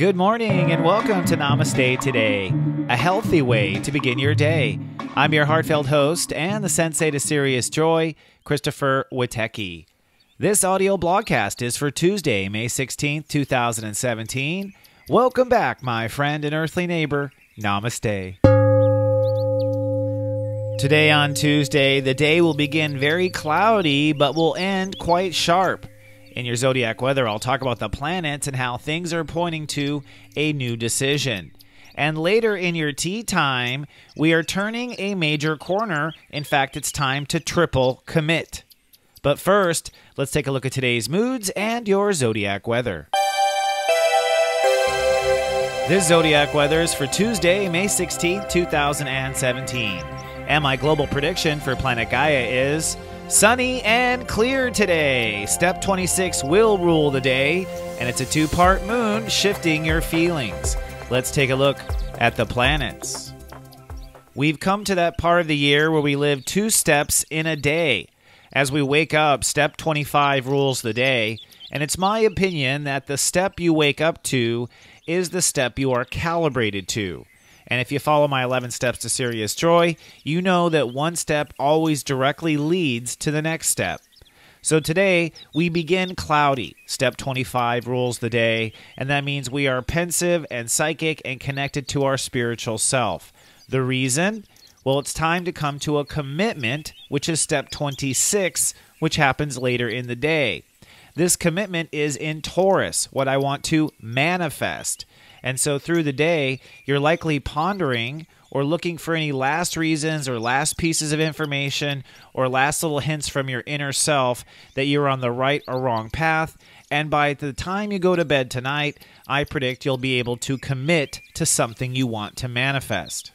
Good morning and welcome to Namaste today, a healthy way to begin your day. I'm your heartfelt host and the sensei to serious joy, Christopher Witecki. This audio blogcast is for Tuesday, May 16th, 2017. Welcome back, my friend and earthly neighbor. Namaste. Today on Tuesday, the day will begin very cloudy, but will end quite sharp. In your zodiac weather, I'll talk about the planets and how things are pointing to a new decision. And later in your tea time, we are turning a major corner. In fact, it's time to triple commit. But first, let's take a look at today's moods and your zodiac weather. This zodiac weather is for Tuesday, May 16th, 2017. And my global prediction for planet Gaia is sunny and clear today. Step 26 will rule the day, and it's a two-part moon shifting your feelings. Let's take a look at the planets. We've come to that part of the year where we live 2 steps in a day. As we wake up, step 25 rules the day, and it's my opinion that the step you wake up to is the step you are calibrated to. And if you follow my 11 steps to serious joy, you know that one step always directly leads to the next step. So today, we begin cloudy. Step 25 rules the day, and that means we are pensive and psychic and connected to our spiritual self. The reason? Well, it's time to come to a commitment, which is step 26, which happens later in the day. This commitment is in Taurus, what I want to manifest. And so through the day, you're likely pondering or looking for any last reasons or last pieces of information or last little hints from your inner self that you're on the right or wrong path. And by the time you go to bed tonight, I predict you'll be able to commit to something you want to manifest.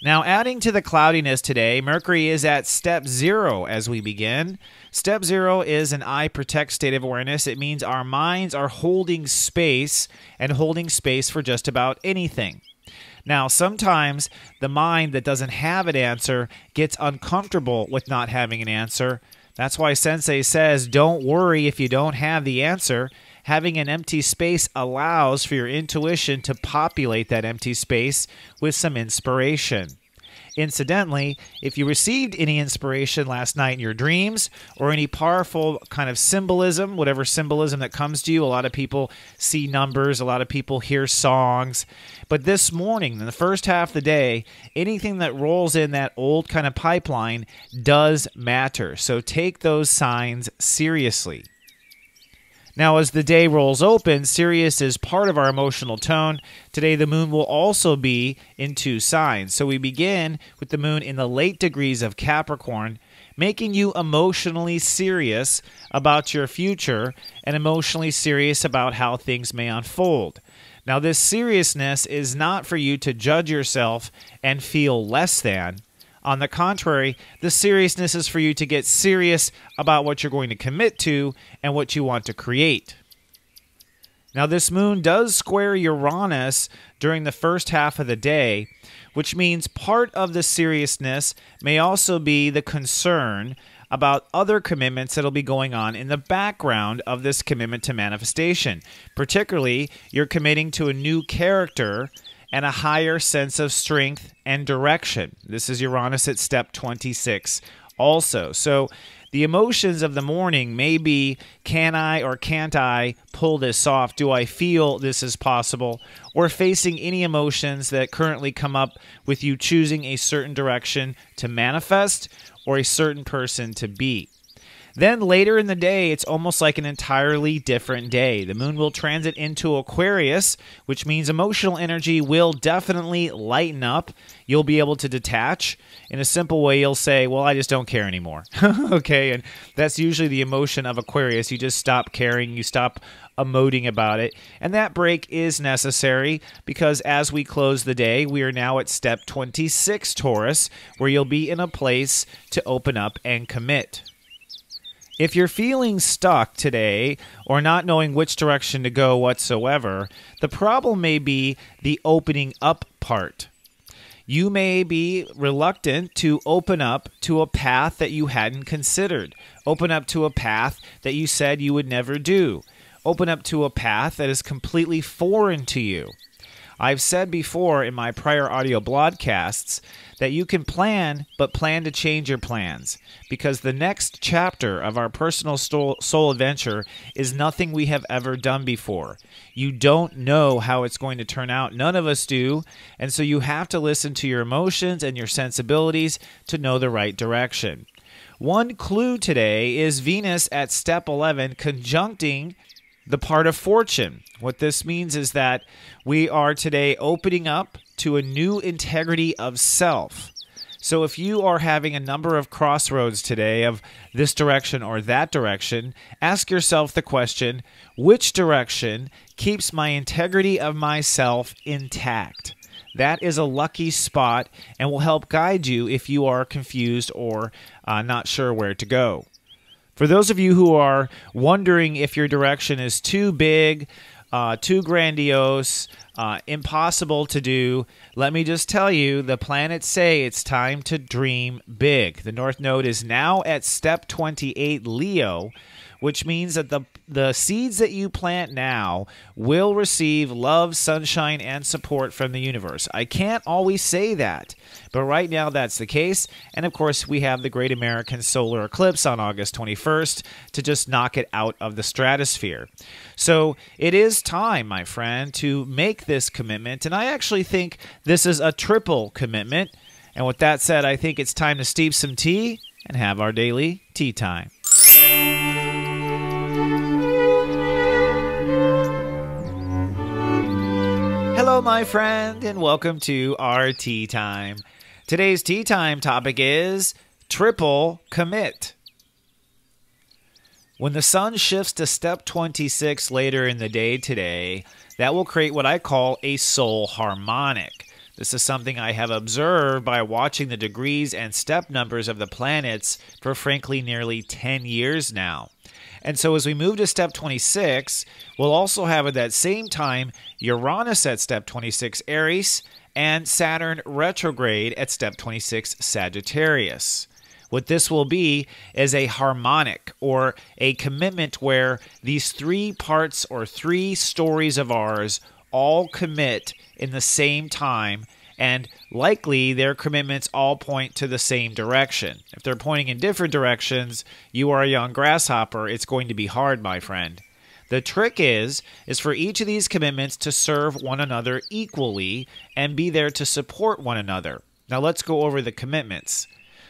Now, adding to the cloudiness today, Mercury is at step 0 as we begin. Step 0 is an I protect state of awareness. It means our minds are holding space and holding space for just about anything. Now, sometimes the mind that doesn't have an answer gets uncomfortable with not having an answer. That's why Sensei says, don't worry if you don't have the answer. Having an empty space allows for your intuition to populate that empty space with some inspiration. Incidentally, if you received any inspiration last night in your dreams or any powerful kind of symbolism, whatever symbolism that comes to you, a lot of people see numbers, a lot of people hear songs. But this morning, in the first half of the day, anything that rolls in that old kind of pipeline does matter. So take those signs seriously. Now, as the day rolls open, Sirius is part of our emotional tone. Today, the moon will also be in 2 signs. So we begin with the moon in the late degrees of Capricorn, making you emotionally serious about your future and emotionally serious about how things may unfold. Now, this seriousness is not for you to judge yourself and feel less than. On the contrary, the seriousness is for you to get serious about what you're going to commit to and what you want to create. Now, this moon does square Uranus during the first half of the day, which means part of the seriousness may also be the concern about other commitments that will be going on in the background of this commitment to manifestation. Particularly, you're committing to a new character and a higher sense of strength and direction. This is Uranus at step 26 also. So the emotions of the morning may be, can I or can't I pull this off? Do I feel this is possible? Or facing any emotions that currently come up with you choosing a certain direction to manifest or a certain person to be. Then later in the day, it's almost like an entirely different day. The moon will transit into Aquarius, which means emotional energy will definitely lighten up. You'll be able to detach. In a simple way, you'll say, well, I just don't care anymore. Okay, and that's usually the emotion of Aquarius. You just stop caring. You stop emoting about it. And that break is necessary because as we close the day, we are now at step 26, Taurus, where you'll be in a place to open up and commit. If you're feeling stuck today or not knowing which direction to go whatsoever, the problem may be the opening up part. You may be reluctant to open up to a path that you hadn't considered, open up to a path that you said you would never do, open up to a path that is completely foreign to you. I've said before in my prior audio broadcasts that you can plan, but plan to change your plans, because the next chapter of our personal soul adventure is nothing we have ever done before. You don't know how it's going to turn out. None of us do, and so you have to listen to your emotions and your sensibilities to know the right direction. One clue today is Venus at step 11 conjuncting the part of fortune. What this means is that we are today opening up to a new integrity of self. So if you are having a number of crossroads today of this direction or that direction, ask yourself the question, which direction keeps my integrity of myself intact? That is a lucky spot and will help guide you if you are confused or not sure where to go. For those of you who are wondering if your direction is too big, too grandiose, impossible to do, let me just tell you, the planets say it's time to dream big. The North Node is now at step 28 Leo, which means that the seeds that you plant now will receive love, sunshine, and support from the universe. I can't always say that, but right now that's the case. And of course, we have the Great American Solar Eclipse on August 21st to just knock it out of the stratosphere. So it is time, my friend, to make this commitment. And I actually think this is a triple commitment. And with that said, I think it's time to steep some tea and have our daily tea time. Hello, my friend, and welcome to our tea time. Today's tea time topic is triple commit. When the sun shifts to step 26 later in the day today, that will create what I call a soul harmonic. This is something I have observed by watching the degrees and step numbers of the planets for frankly nearly 10 years now. And so as we move to step 26, we'll also have at that same time Uranus at step 26 Aries and Saturn retrograde at step 26 Sagittarius. What this will be is a harmonic or a commitment where these three parts or three stories of ours all commit in the same time, and likely their commitments all point to the same direction. If they're pointing in different directions, you are a young grasshopper. It's going to be hard, my friend. The trick is for each of these commitments to serve one another equally and be there to support one another. Now let's go over the commitments.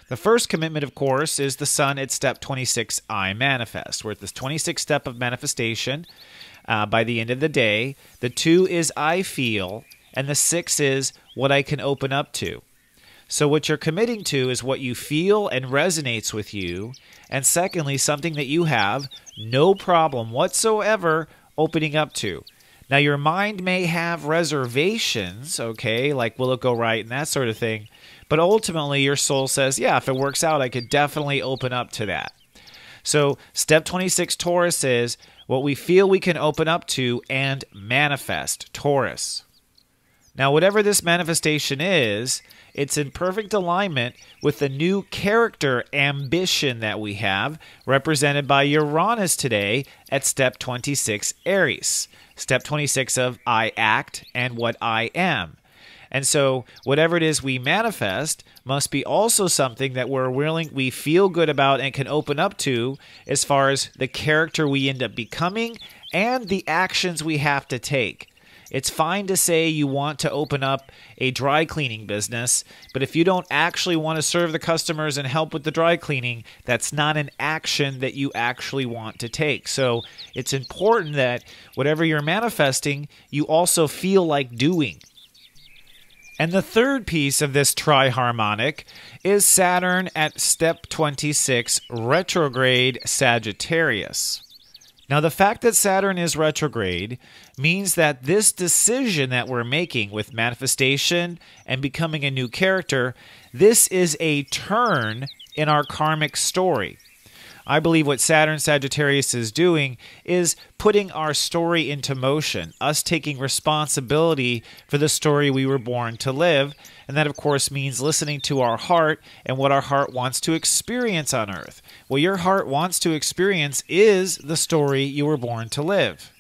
The first commitment, of course, is the sun at step 26, I manifest. We're at this 26th step of manifestation by the end of the day. The 2 is I feel, and the 6 is what I can open up to. So what you're committing to is what you feel and resonates with you, and secondly, something that you have no problem whatsoever opening up to. Now, your mind may have reservations, okay, like will it go right and that sort of thing, but ultimately your soul says, yeah, if it works out, I could definitely open up to that. So step 26 Taurus is what we feel we can open up to and manifest, Taurus. Now, whatever this manifestation is, it's in perfect alignment with the new character ambition that we have, represented by Uranus today at step 26 Aries. Step 26 of I act and what I am. And so whatever it is we manifest must be also something that we feel good about and can open up to as far as the character we end up becoming and the actions we have to take. It's fine to say you want to open up a dry cleaning business, but if you don't actually want to serve the customers and help with the dry cleaning, that's not an action that you actually want to take. So it's important that whatever you're manifesting, you also feel like doing. And the third piece of this triharmonic is Saturn at step 26, retrograde Sagittarius. Now, the fact that Saturn is retrograde means that this decision that we're making with manifestation and becoming a new character, this is a turn in our karmic story. I believe what Saturn Sagittarius is doing is putting our story into motion, us taking responsibility for the story we were born to live. And that, of course, means listening to our heart and what our heart wants to experience on Earth. What your heart wants to experience is the story you were born to live.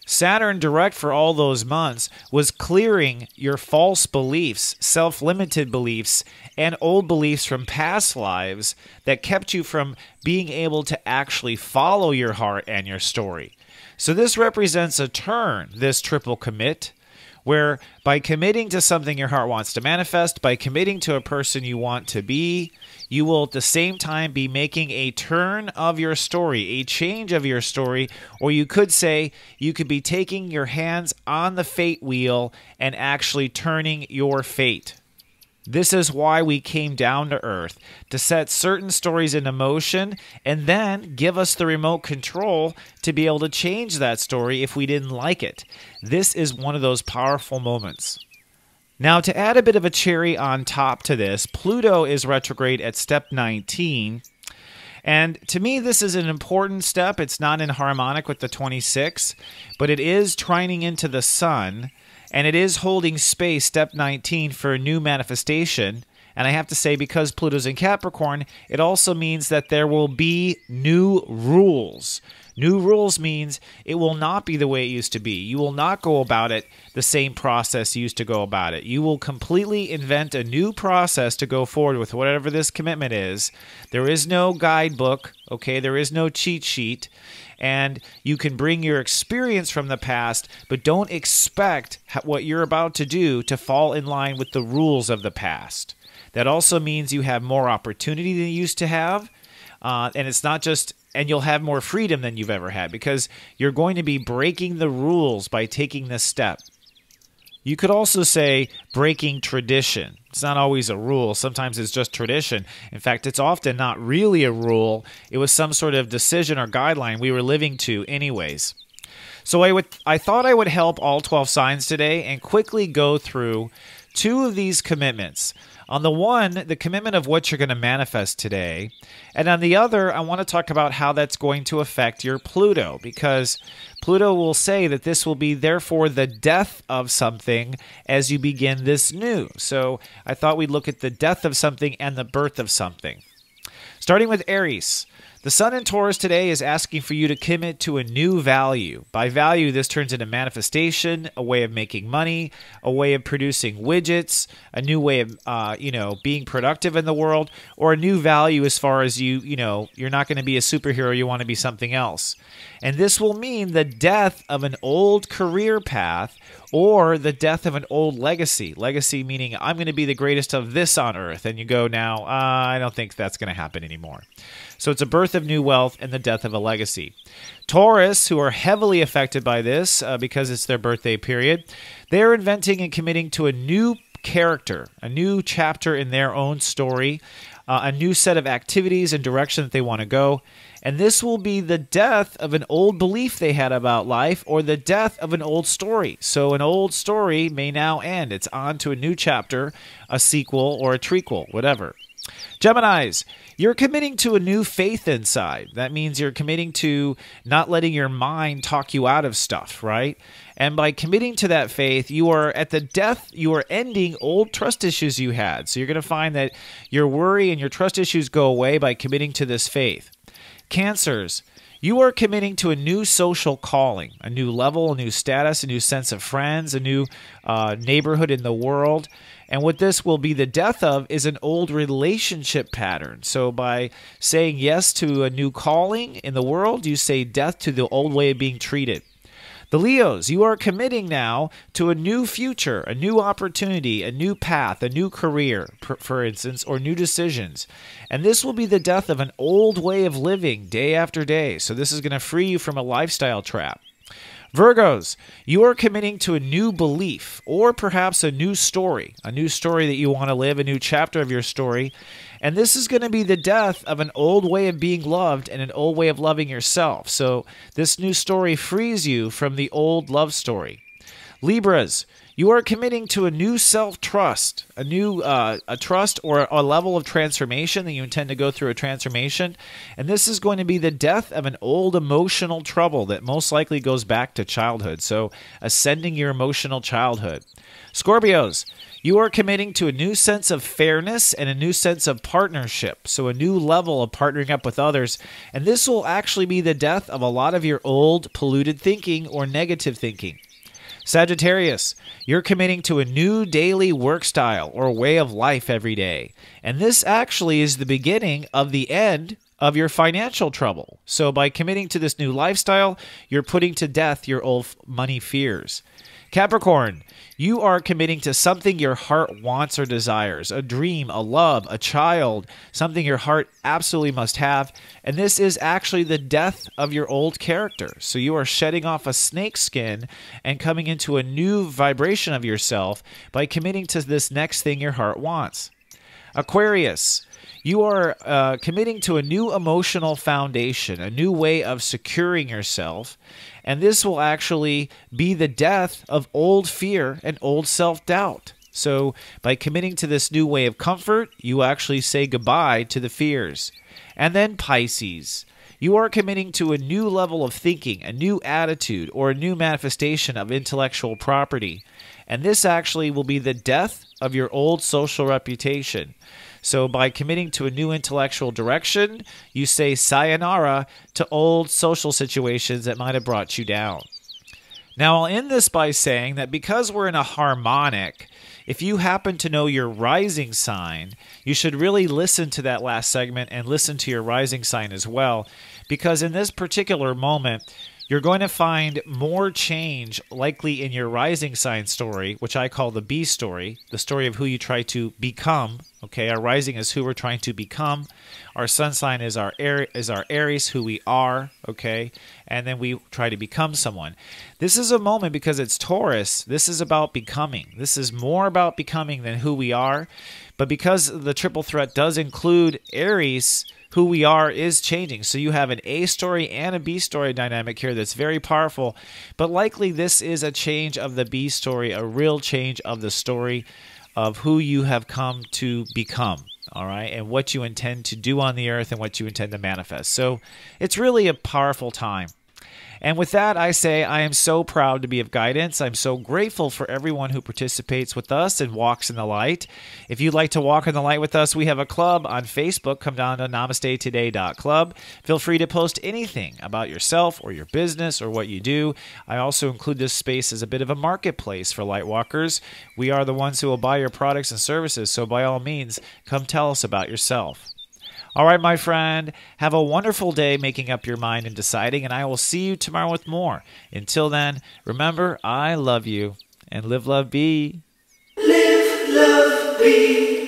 Saturn direct for all those months was clearing your false beliefs, self-limited beliefs, and old beliefs from past lives that kept you from being able to actually follow your heart and your story. So this represents a turn, this triple commit, where by committing to something your heart wants to manifest, by committing to a person you want to be, you will at the same time be making a turn of your story, a change of your story, or you could say you could be taking your hands on the fate wheel and actually turning your fate. This is why we came down to Earth, to set certain stories into motion and then give us the remote control to be able to change that story if we didn't like it. This is one of those powerful moments. Now, to add a bit of a cherry on top to this, Pluto is retrograde at step 19. And to me, this is an important step. It's not in harmonic with the 26, but it is trining into the sun. And it is holding space, step 19, for a new manifestation. And I have to say, because Pluto's in Capricorn, it also means that there will be new rules. New rules means it will not be the way it used to be. You will not go about it the same process you used to go about it. You will completely invent a new process to go forward with whatever this commitment is. There is no guidebook, okay? There is no cheat sheet. And you can bring your experience from the past, but don't expect what you're about to do to fall in line with the rules of the past. That also means you have more opportunity than you used to have. And it's not just, and you'll have more freedom than you've ever had because you're going to be breaking the rules by taking this step. You could also say breaking tradition. It's not always a rule. Sometimes it's just tradition. In fact, it's often not really a rule. It was some sort of decision or guideline we were living to anyways. So I thought I would help all 12 signs today and quickly go through two of these commitments. On the one, the commitment of what you're going to manifest today. And on the other, I want to talk about how that's going to affect your Pluto, because Pluto will say that this will be, therefore, the death of something as you begin this new. So I thought we'd look at the death of something and the birth of something. Starting with Aries. The Sun in Taurus today is asking for you to commit to a new value. By value, this turns into manifestation, a way of making money, a way of producing widgets, a new way of, being productive in the world, or a new value as far as you're not going to be a superhero, you want to be something else. And this will mean the death of an old career path or the death of an old legacy. Legacy meaning I'm going to be the greatest of this on earth. And you go now, I don't think that's going to happen anymore. So it's a birth of new wealth and the death of a legacy. Taurus, who are heavily affected by this because it's their birthday period, they're inventing and committing to a new character, a new chapter in their own story, a new set of activities and direction that they want to go. And this will be the death of an old belief they had about life or the death of an old story. So an old story may now end. It's on to a new chapter, a sequel or a trequel, whatever. Geminis, you're committing to a new faith inside. That means you're committing to not letting your mind talk you out of stuff, right? And by committing to that faith, you are at the death, you are ending old trust issues you had. So you're going to find that your worry and your trust issues go away by committing to this faith. Cancers, you are committing to a new social calling, a new level, a new status, a new sense of friends, a new neighborhood in the world. And what this will be the death of is an old relationship pattern. So by saying yes to a new calling in the world, you say death to the old way of being treated. The Leos, you are committing now to a new future, a new opportunity, a new path, a new career, for instance, or new decisions. And this will be the death of an old way of living day after day. So this is going to free you from a lifestyle trap. Virgos, you are committing to a new belief or perhaps a new story that you want to live, a new chapter of your story. And this is going to be the death of an old way of being loved and an old way of loving yourself. So this new story frees you from the old love story. Libras, You are committing to a new self-trust, a new a trust or a level of transformation that you intend to go through a transformation. And this is going to be the death of an old emotional trouble that most likely goes back to childhood. So ascending your emotional childhood. Scorpios, you are committing to a new sense of fairness and a new sense of partnership. So a new level of partnering up with others. And this will actually be the death of a lot of your old polluted thinking or negative thinking. Sagittarius, you're committing to a new daily work style or way of life every day. And this actually is the beginning of the end of your financial trouble. So by committing to this new lifestyle, you're putting to death your old money fears. Capricorn, you are committing to something your heart wants or desires, a dream, a love, a child, something your heart absolutely must have. And this is actually the death of your old character. So you are shedding off a snake skin and coming into a new vibration of yourself by committing to this next thing your heart wants. Aquarius, you are committing to a new emotional foundation, a new way of securing yourself. And this will actually be the death of old fear and old self-doubt. So by committing to this new way of comfort, you actually say goodbye to the fears. And then Pisces, you are committing to a new level of thinking, a new attitude, or a new manifestation of intellectual property. And this actually will be the death of your old social reputation. So by committing to a new intellectual direction, you say sayonara to old social situations that might have brought you down. Now, I'll end this by saying that because we're in a harmonic, if you happen to know your rising sign, you should really listen to that last segment and listen to your rising sign as well, because in this particular moment, you're going to find more change likely in your rising sign story, which I call the B story, the story of who you try to become. Okay, our rising is who we're trying to become. Our sun sign is our Aries, who we are. Okay, and then we try to become someone. This is a moment because it's Taurus. This is about becoming. This is more about becoming than who we are. But because the triple threat does include Aries, who we are is changing. So you have an A story and a B story dynamic here that's very powerful. But likely this is a change of the B story, a real change of the story of who you have come to become. All right, and what you intend to do on the earth and what you intend to manifest. So it's really a powerful time. And with that, I say I am so proud to be of guidance. I'm so grateful for everyone who participates with us and walks in the light. If you'd like to walk in the light with us, we have a club on Facebook. Come down to namastetoday.club. Feel free to post anything about yourself or your business or what you do. I also include this space as a bit of a marketplace for light walkers. We are the ones who will buy your products and services, so by all means, come tell us about yourself. All right, my friend, have a wonderful day making up your mind and deciding, and I will see you tomorrow with more. Until then, remember, I love you, and live, love, be. Live, love, be.